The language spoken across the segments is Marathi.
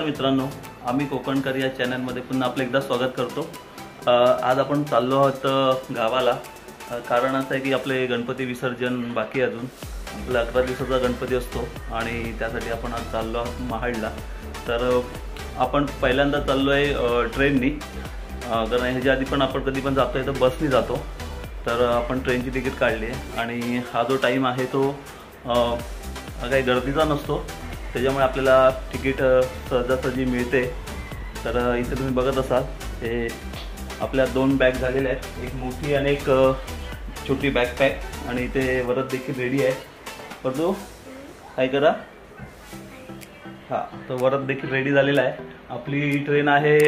नमस्कार मित्रांनो, आम्ही कोकणकर या चॅनलमध्ये पुन्हा आपलं एकदा स्वागत करतो। आज आपण चाललो आहोत गावाला। कारण असं आहे की आपले गणपती विसर्जन बाकी अजून आपला 11 दिवसाचा गणपती असतो आणि त्यासाठी आपण आज चाललो आहोत महाडला। तर आपण पहिल्यांदा चाललो आहे ट्रेननी, कारण ह्याच्या आधी पण आपण कधी पण जातोय तर बसनी जातो। तर आपण ट्रेनची तिकीट काढली आहे आणि हा जो टाईम आहे तो काही गर्दीचा नसतो, त्याच्यामुळे आपल्याला तिकीट सहजासहजी मिळते। तर इथे तुम्ही बघत असाल हे आपल्या 2 बॅग झालेल्या आहेत, एक मोठी आणि एक छोटी बॅकपॅक, आणि इथे वरद देखील रेडी आहे। परंतु काय करा, हां, तर वरद देखील रेडी झालेला आहे। आपली ट्रेन आहे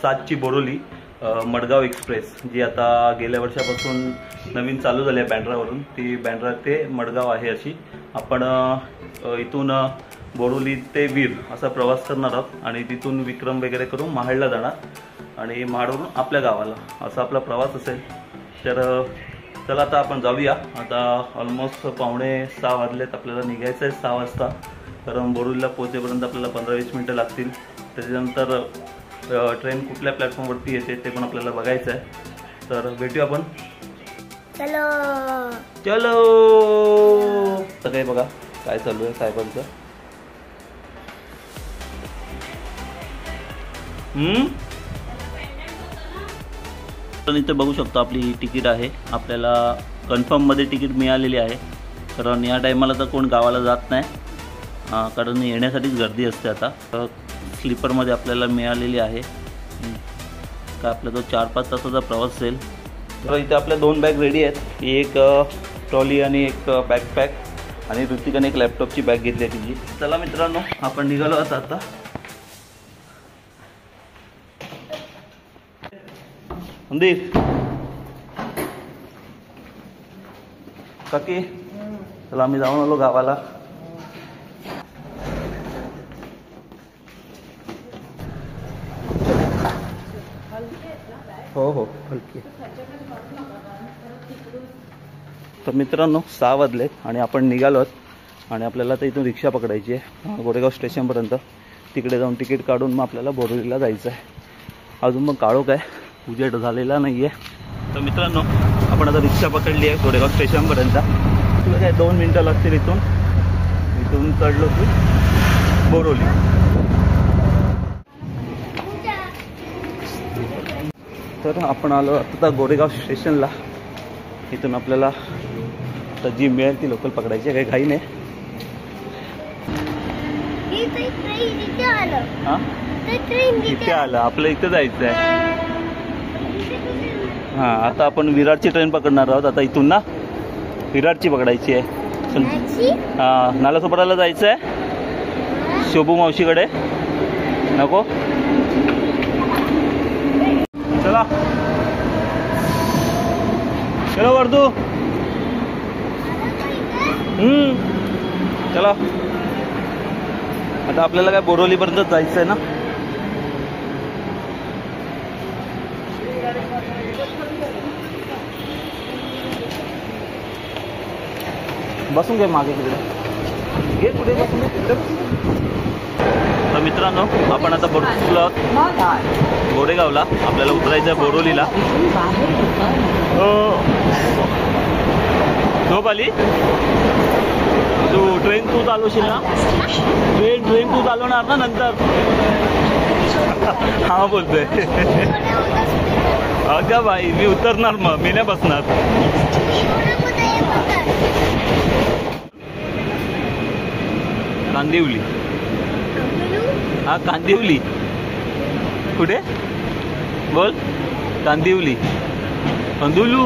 7ची बोरोली मडगाव एक्सप्रेस, जी आता गेल्या वर्षापासून नवीन चालू झाली आहे बँड्रावरून। ती बँड्रा ते मडगाव आहे अशी। आपण इथून बोरोली ते वीर असा प्रवास करणार आहोत आणि तिथून विक्रम वगैरे करून महाडला जाणार आणि महाडवरून आपल्या गावाला, असा आपला प्रवास असेल। तर चला आता आपण जाऊया। आता ऑलमोस्ट 5:45 वाजलेत, आपल्याला निघायचं आहे 6 वाजता, कारण बोरोलीला पोहोचेपर्यंत आपल्याला 15-20 मिनटं लागतील। त्याच्यानंतर ट्रेन कुठल्या प्लॅटफॉर्मवरती येते ते पण आपल्याला बघायचं आहे। तर भेटूया आपण। चलो चलो, तर काय बघा काय चालू आहे साहेबांचं। तर इथे बघू शकतो आपली तिकीट आहे, आपल्याला कन्फर्ममध्ये तिकीट मिळालेली आहे। कारण या टायमाला तर कोण गावाला जात नाही, कारण येण्यासाठीच गर्दी असते। आता स्लीपरमध्ये आपल्याला मिळालेली आहे का आपला तो 4-5 तासाचा प्रवास असेल। तर इथे आपल्या 2 बॅग रेडी आहेत, एक ट्रॉली आणि एक बॅकपॅक, आणि ऋतिकाने एक लॅपटॉपची बॅग घेतली आहे तिची। चला मित्रांनो, आपण निघालो आहोत आता। संदीप काकी, चला आम्ही जाऊन आलो गावाला। हो हो, हलकी। तर मित्रांनो 6 वाजलेत आणि आपण निघालो आहोत आणि आपल्याला तर इथून रिक्षा पकडायची आहे गोरेगाव स्टेशनपर्यंत। तिकडे जाऊन तिकीट काढून मग आपल्याला बोरोलीला जायचं आहे। अजून मग काळोख आहे, उजेड झालेला नाही आहे। तर मित्रांनो, आपण आता रिक्षा पकडली आहे गोरेगाव स्टेशनपर्यंत। तुला काय 2 मिनटं लागतील इथून चढलो की बोरोली। तर आपण आलो आता गोरेगाव स्टेशनला। इथून आपल्याला तर जी मिळेल ती लोकल पकडायची आहे, काही घाई नाही। हां, इथे आलं, आपलं इथे जायचं आहे। हां, आता आपण विरारची ट्रेन पकडणार आहोत। आता इथून ना विरारची पकडायची आहे। हां, नालासोपाराला जायचं आहे, शोभू मावशीकडे। नको, चला चलो वर्दू। चला, आता आपल्याला काय बोरोलीपर्यंत जायचं आहे ना। बसून घे मागे, तिकडे घे, कुठे बसून घे। तर मित्रांनो, आपण आता पोहोचलो आहोत गोरेगावला। आपल्याला उतरायचं आहे बोरोलीला। झोप आली? तू ट्रेन तू चालवशील ना? ट्रेन तू चालवणार ना नंतर? हा बोलतोय। अगं बाई, मी उतरणार, मग मी नाही बसणार। कांदिवली, हा कांदिवली। कुठे बोल? कांदिवली, कंदुलू।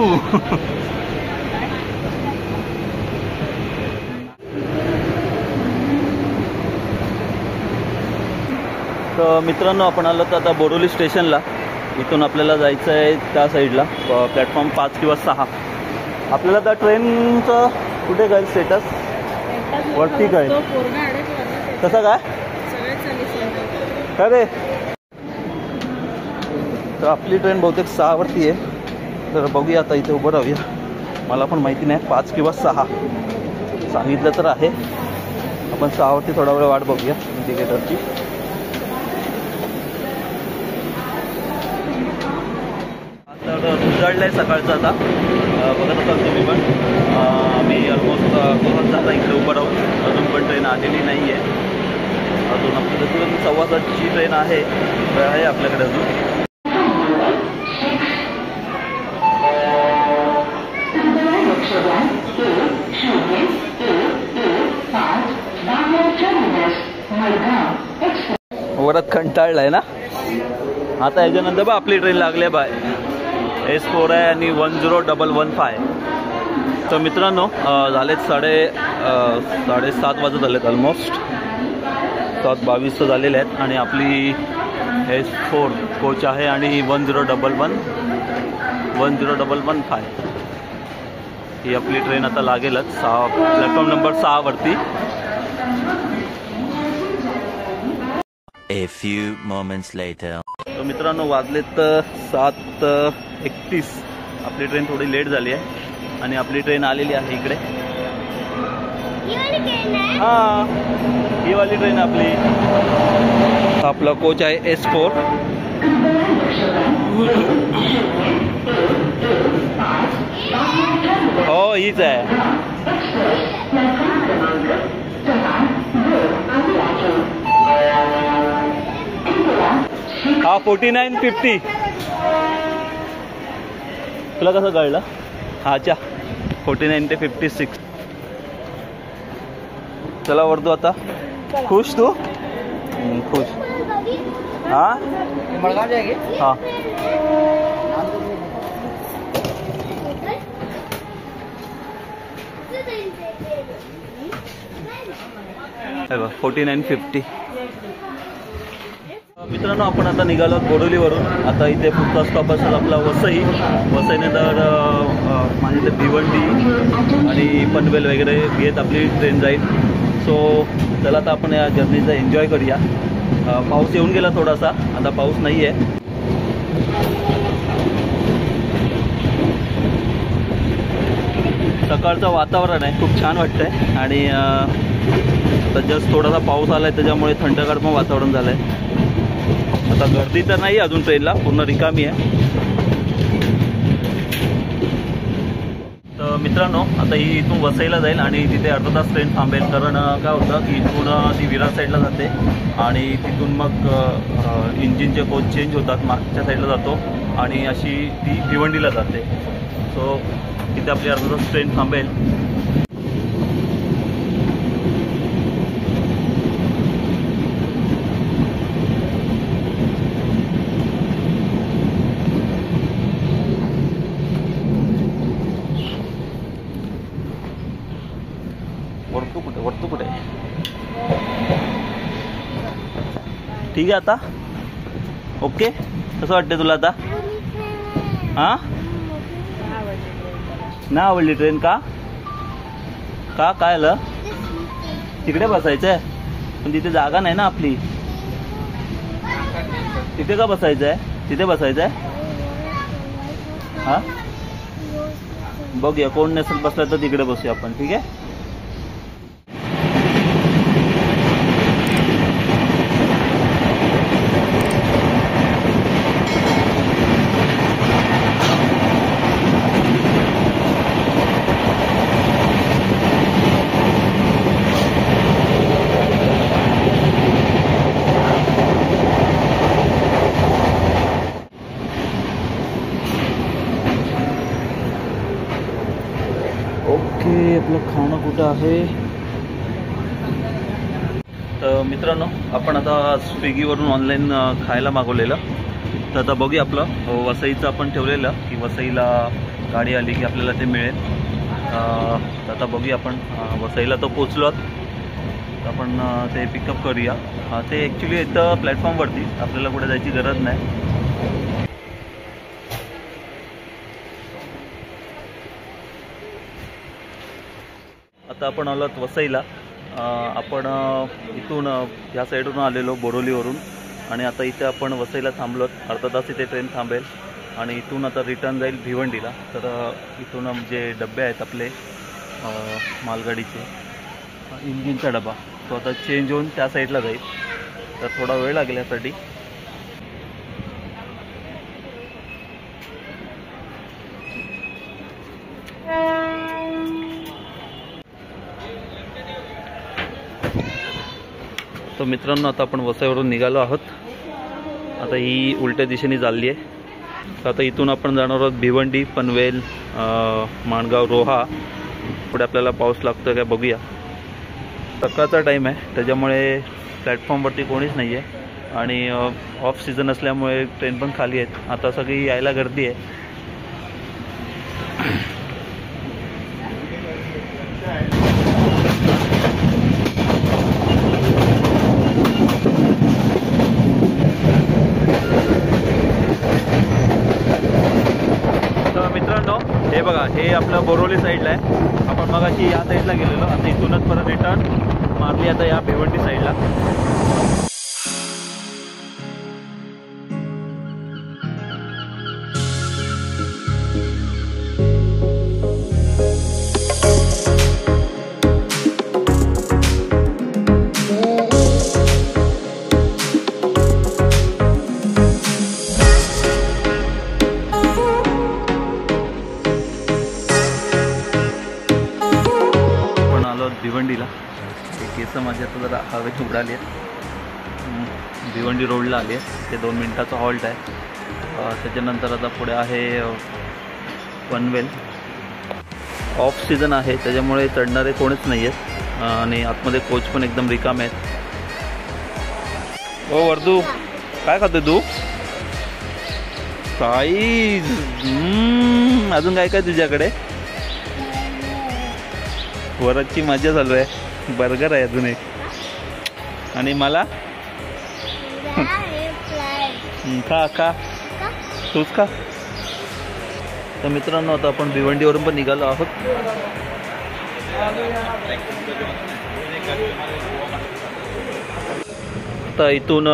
तर मित्रांनो, आपण आलो तर आता बोरोली स्टेशनला। इथून आपल्याला जायचं आहे त्या साईडला, प्लॅटफॉर्म 5 किंवा 6। आपल्याला त्या ट्रेनचं कुठे काय स्टेटस वरती काय, कसं काय रे? तर आपली ट्रेन बहुतेक 6 वरती आहे। तर बघूया, आता इथे उभं राहूया। मला पण माहिती नाही 5 किंवा 6 सांगितलं तर आहे। आपण 6 वरती थोडा वेळ वाट बघूया इंडिकेटरची। तर उजाडलं आहे सकाळचं आता, बघत असाल तुम्ही पण. आम्ही ऑलमोस्ट कोकण जाता इकडे उभं राहून, अजून पण ट्रेन आलेली नाही आहे. अजून आपल्याकडे 7:15ची ट्रेन आहे आपल्याकडे अजून. वरात कंटाळलाय ना आता. याच्यानंतर बा आपली ट्रेन लागली बाय S4 आहे आणि 10115. तर मित्रांनो झालेत 7:30 वाजत झालेत, ऑलमोस्ट 7:22 तर झालेले आहेत. आणि आपली S4 कोच आहे आणि 10115 ही आपली ट्रेन आता लागेलच. प्लॅटफॉर्म नंबर 6 वरती. A few moments later. तर मित्रांनो वाजलेत 7:31. आपली ट्रेन थोडी लेट झाली आहे आणि आपली ट्रेन आलेली आहे इकडे. हां, ही वाली ट्रेन आपली. आपला कोच आहे S4. हो हीच आहे. हा 4950. तुला कसं कळलं? हाच्या 49 ते 56. चला वरतो आता. खुश तू? खुश. हाँ मड़गांव जाएगी. हाँ बघा 4950. मित्रांनो आपण आता निघालो बोडोलीवरून. आता इथे पुढचा स्टॉप असेल आपला वसई. वसईनंतर माझी इथे भिवंडी आणि पनवेल वगैरे घेत आपली ट्रेन जाईल. सो चला आता आपण या जर्नीचा एन्जॉय करूया. पाऊस येऊन गेला थोडासा, आता पाऊस नाही आहे. सकाळचं वातावरण आहे, खूप छान वाटतंय. आणि आता जस्ट थोडासा पाऊस आला आहे त्याच्यामुळे थंडगार पण वातावरण झालं आहे. आता गर्दी तर नाही अजून ट्रेनला, पूर्ण रिकामी आहे. तर मित्रांनो आता ही इथून वसईला जाईल आणि तिथे अर्धा तास ट्रेन थांबेल. कारण काय होतं की इथून ती विरार साईडला जाते आणि तिथून मग इंजिनचे कोच चेंज होतात, मागच्या साईडला जातो आणि अशी ती भिवंडीला जाते. सो तिथे आपली अर्धा तास ट्रेन थांबेल. वरतू कुठे ठीक आहे आता. ओके कसं वाटते तुला आता? हां नाही आवडली ट्रेन का? का काय आलं? तिकडे बसायचं आहे पण तिथे जागा नाही ना आपली. तिथे का बसायचं आहे? तिथे बसायचं आहे. हां बघूया कोण नसेल बसला तर तिकडे बसूया आपण. ठीक आहे. ओके आपलं खाणं कुठं आहे? तर मित्रांनो आपण आता स्विगीवरून ऑनलाईन खायला मागवलेलं. तर आता बघूया आपलं वसईचं आपण ठेवलेलं की वसईला गाडी आली की आपल्याला ते मिळेल. तर आता बघूया आपण वसईला तर पोचलो आहोत. आपण ते पिकअप करूया. ते ॲक्च्युली इथं प्लॅटफॉर्मवरती, आपल्याला कुठे जायची गरज नाही. आता आपण आलो वसईला. आपण इथून ह्या साईडवरून आलेलो बोरोलीवरून आणि आता इथे आपण वसईला थांबलो. अर्धा तास इथे ट्रेन थांबेल आणि इथून आता रिटर्न जाईल भिवंडीला. तर इथून जे डबे आहेत आपले मालगाडीचे, इंजिनचा डबा तो आता चेंज होऊन त्या साईडला जाईल. तर थोडा वेळ लागेल यासाठी. तर मित्रांनो आता आपण वसईवरून निघालो आहोत. आता ही उलट्या दिशेने चालली आहे. तर आता इथून आपण जाणार आहोत भिवंडी, पनवेल, माणगाव, रोहा. पुढे आपल्याला पाऊस लागतो काय बघूया. सकाळचा टाईम आहे त्याच्यामुळे प्लॅटफॉर्मवरती कोणीच नाही आहे आणि ऑफ सीझन असल्यामुळे ट्रेन पण खाली आहेत. आता सगळी यायला गर्दी आहे. मित्रांनो हे बघा, हे आपलं बोरोली साईडला आहे. आपण मगाशी या साईडला गेलेलो, आता इथूनच परत रिटर्न मारली आता या भिवंडी साईडला. भिवंडीला ते केस माझ्या आता जरा हवेत उडाली आहेत. भिवंडी रोडला आली आहे. ते 2 मिनिटाचा हॉल्ट आहे. त्याच्यानंतर आता पुढे आहे पनवेल. ऑफ सीझन आहे त्याच्यामुळे चढणारे कोणीच नाही आहेत आणि आतमध्ये कोच पण एकदम रिकामे आहेत. ओ वर्दू, काय खातोय तू? काही अजून काय काय तुझ्याकडे? वरची मजा चालू आहे. बर्गर आहे अजून एक. आणि मला खा खा तूच खा. तर मित्रांनो आता आपण भिवंडीवरून पण निघालो आहोत. तर इथून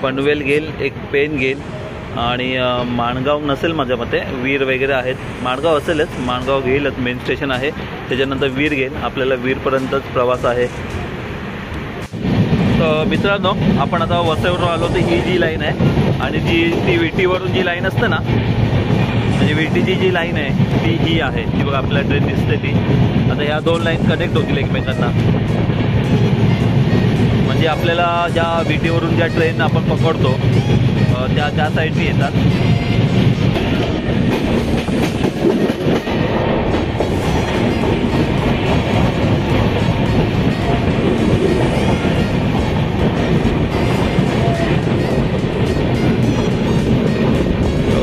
पनवेल घेईल, एक पेन घेईल आणि माणगाव नसेल माझ्या मते, वीर वगैरे आहेत. माणगाव असेलच, माणगाव घेईलच, मेन स्टेशन आहे. त्याच्यानंतर वीर घेईल. आपल्याला वीरपर्यंतच प्रवास आहे. तर मित्रांनो आपण आता वसईवरून आलो. तर ही जी लाईन आहे आणि ती विटीवरून जी लाईन असते ना, म्हणजे विटीची जी लाईन आहे ती ही आहे. ती बघा आपल्याला ट्रेन दिसते ती. आता या 2 लाईन कनेक्ट होतील एकमेकांना. म्हणजे आपल्याला ज्या विटीवरून ज्या ट्रेन आपण पकडतो त्या साईडनी येतात.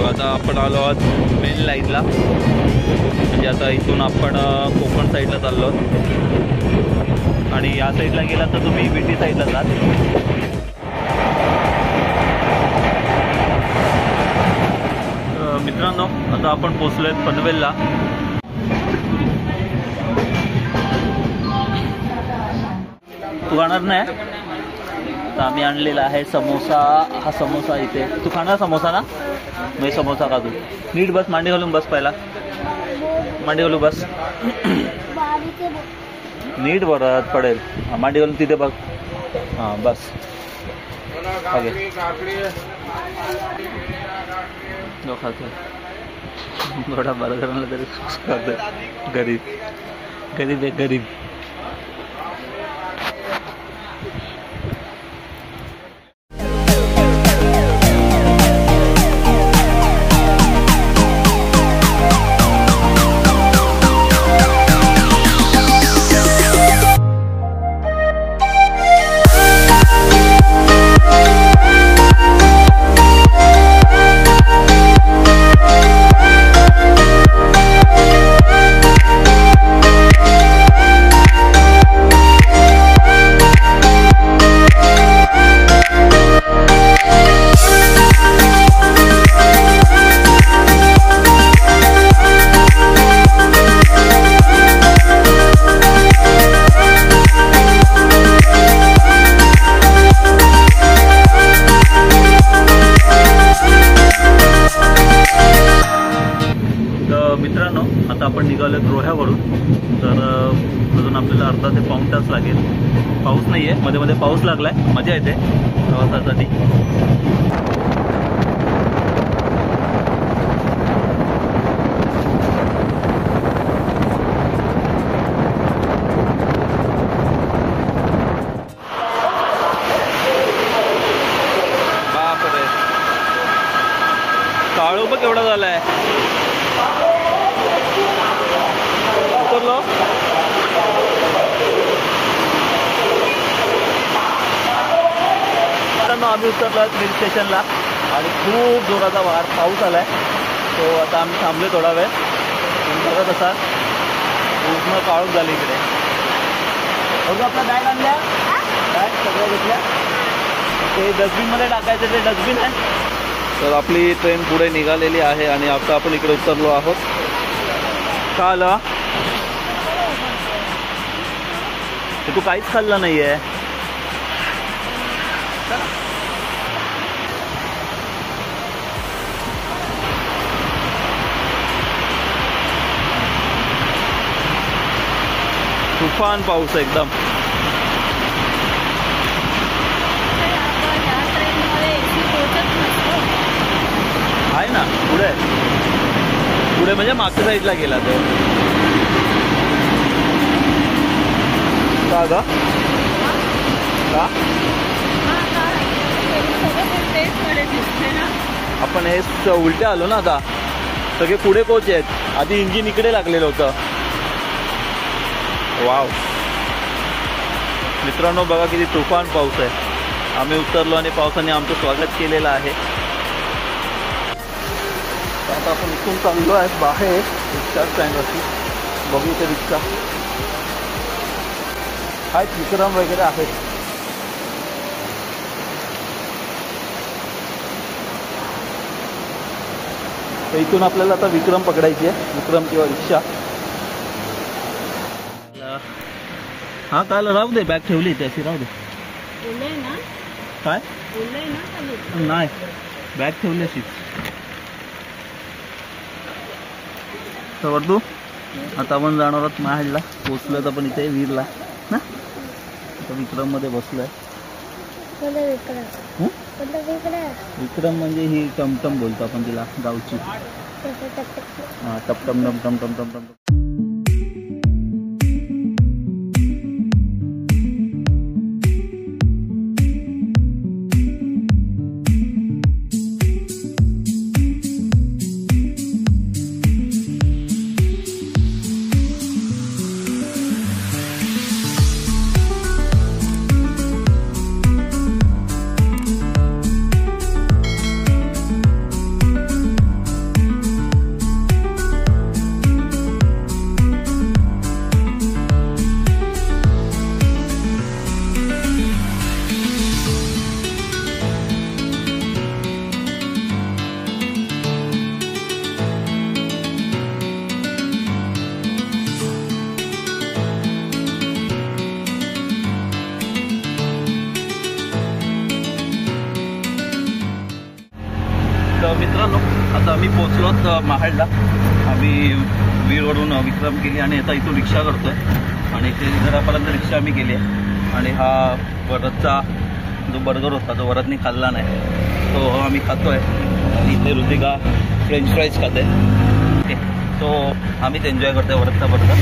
आता आपण आलो आहोत मेन लाईनला. म्हणजे आता इथून आपण कोकण साईडला चाललो आहोत आणि या साईडला गेला तर तुम्ही विटी साईडला जाल. मित्रांनो आता आपण पोचलोय पनवेलला. तू खाणार नाही? तर आम्ही आणलेला आहे समोसा. हा समोसा इथे. तू खाणार समोसा ना? मी समोसा खा. तू नीट बस, मांडी घालून बस. पहिला मांडी घालून बस. नीट बरं पडेल. मांडी घालून तिथे बघ. हां बस. ओके खातो. थोडा बर्गर आणला तरी खातो. गरीब गरीब आहे गरीब. मित्रांनो आता आपण निघालो रोह्यावरून. तर अजून आपल्याला अर्धा ते पाऊण तास लागेल. पाऊस नाही आहे, मध्ये मध्ये पाऊस लागलाय. मजा येते प्रवासासाठी. काळू बघ केवढा झालाय. उतरलो. आम्ही उतरलो मिल स्टेशनला आणि खूप जोराचा बाहेर पाऊस आलाय. तो आता आम्ही थांबले थोडा वेळ. तुम्ही बघत असाल पूर्ण काळोख झाली इकडे. बघू आपला बॅग आणल्या, बॅग सगळ्या घेतल्या. ते डस्टबिनमध्ये टाकायचं, ते डस्टबिन आहे. तर आपली ट्रेन पुढे निघालेली आहे आणि आता आपण इकडे उतरलो आहोत. का आलं तू काहीच खाल्लं नाही आहे. तुफान पाऊस एकदम. आहे ना पुढे, पुढे म्हणजे मागच्या साईडला गेला तो. का ग आपण हे उलटे आलो ना आता. सगळे पुढे कोच आहेत. आधी इंजिन इकडे लागलेलं होतं. वाव मित्रांनो, बघा किती तुफान पाऊस आहे. आम्ही उतरलो आणि पावसाने आमचं स्वागत केलेलं आहे. आता आपण इथून चाललो आहे बाहेर रिक्षा स्टँडवरती. बघू इथे रिक्षा आहेत, विक्रम वगैरे आहेत. तर इथून आपल्याला आता विक्रम पकडायची आहे. विक्रम किंवा रिक्षा. हा काल राहू दे, बॅग ठेवली त्याची राहू दे. काय नाही, बॅग ठेवली अशी. तर वर्दू आता आपण जाणार आहोत महाडला. पोचलोय आपण इथे वीरला ना. आता विक्रम मध्ये बसलोय. विक्रम म्हणजे ही टमटम बोलतो आपण तिला, गावची. हा टपटम टमटम टमटम टमटम. मित्रांनो आता आम्ही पोचलो महाडला. आम्ही वीरवरून विक्रम केली आणि आता इथून रिक्षा करतोय. आणि इथे घरापर्यंत रिक्षा आम्ही केली आहे. आणि हा वरदचा जो बर्गर होता तो वरदने खाल्ला नाही, तो आम्ही खातोय. आणि इथे ऋतिका फ्रेंच फ्राईज खाते. ओके, तो आम्हीच एन्जॉय करतोय वरदचा बर्गर.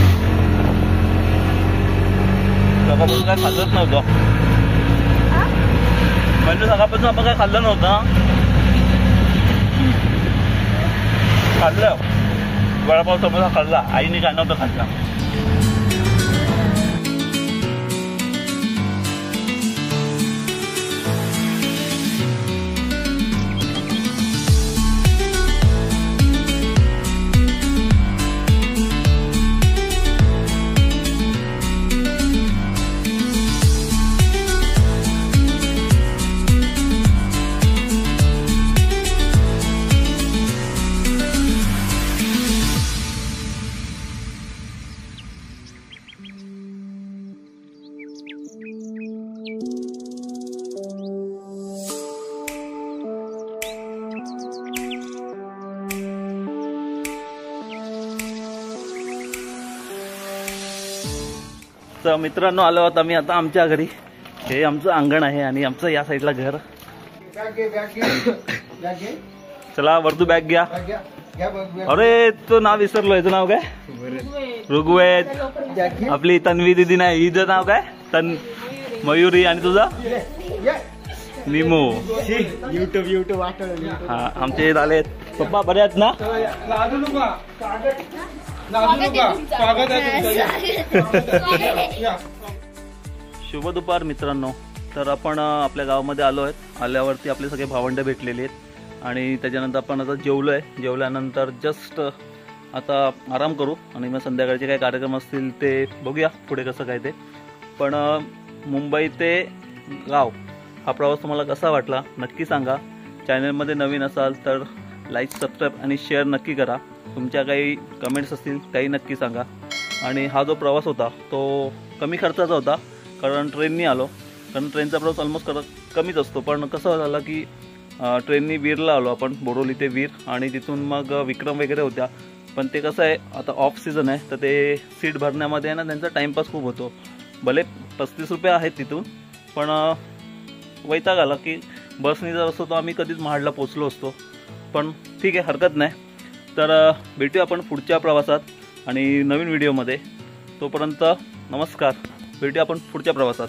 सकाळपासून काय खाल्लंच नव्हतं. म्हणजे सकाळपासून आपण काय खाल्लं नव्हतं. खाल्लं वडापाव समोसा खाल्ला. आईने काय नव्हतं खाल्ला. तर मित्रांनो आलो आहोत आम्ही आता आमच्या घरी. हे आमचं अंगण आहे आणि आमचं या साईडला घर. चला वर्दू बॅग घ्या. अरे तो नाव विसरलो. याचं नाव काय? ऋग्वेद. आपली तन्वी दिदी नाही, हिचं नाव काय? मयुरी. आणि तुझा? निमो. युट्यूब. हा आमचे आलेत पप्पा बरे आहेत ना? शुभ दुपार मित्रांनो. तर आपण आपल्या गावामध्ये आलो आहेत. आल्यावरती आपले सगळे भावंड भेटलेले आहेत आणि त्याच्यानंतर आपण आता जेवलो आहे. जेवल्यानंतर जस्ट आता आराम करू आणि मग संध्याकाळचे काही कार्यक्रम असतील ते बघूया पुढे कसं काय ते. पण मुंबई ते गाव हा प्रवास तुम्हाला कसा वाटला नक्की सांगा. चॅनलमध्ये नवीन असाल तर लाईक, सबस्क्राईब आणि शेअर नक्की करा. तुमच्या काही कमेंट्स असतील काही नक्की सांगा. आणि हा जो प्रवास होता तो कमी खर्चाचा होता कारण ट्रेननी आलो. कारण ट्रेनचा प्रवास ऑलमोस्ट कमीच असतो. पण कसं झालं की ट्रेननी वीरला आलो आपण, बोडोली ते वीर आणि तिथून मग विक्रम वगैरे होत्या. पण ते कसं आहे आता ऑफ सीझन आहे तर ते सीट भरण्यामध्ये ना त्यांचा टाईमपास खूप होतो. भले 35 रुपये आहेत तिथून पण वैताग आला की बसनी जर असतो तर आम्ही कधीच महाडला पोचलो असतो. पण ठीक आहे, हरकत नाही. तर भेटूया आपण पुढच्या प्रवासात आणि नवीन व्हिडिओमध्ये. तोपर्यंत नमस्कार. भेटूया आपण पुढच्या प्रवासात.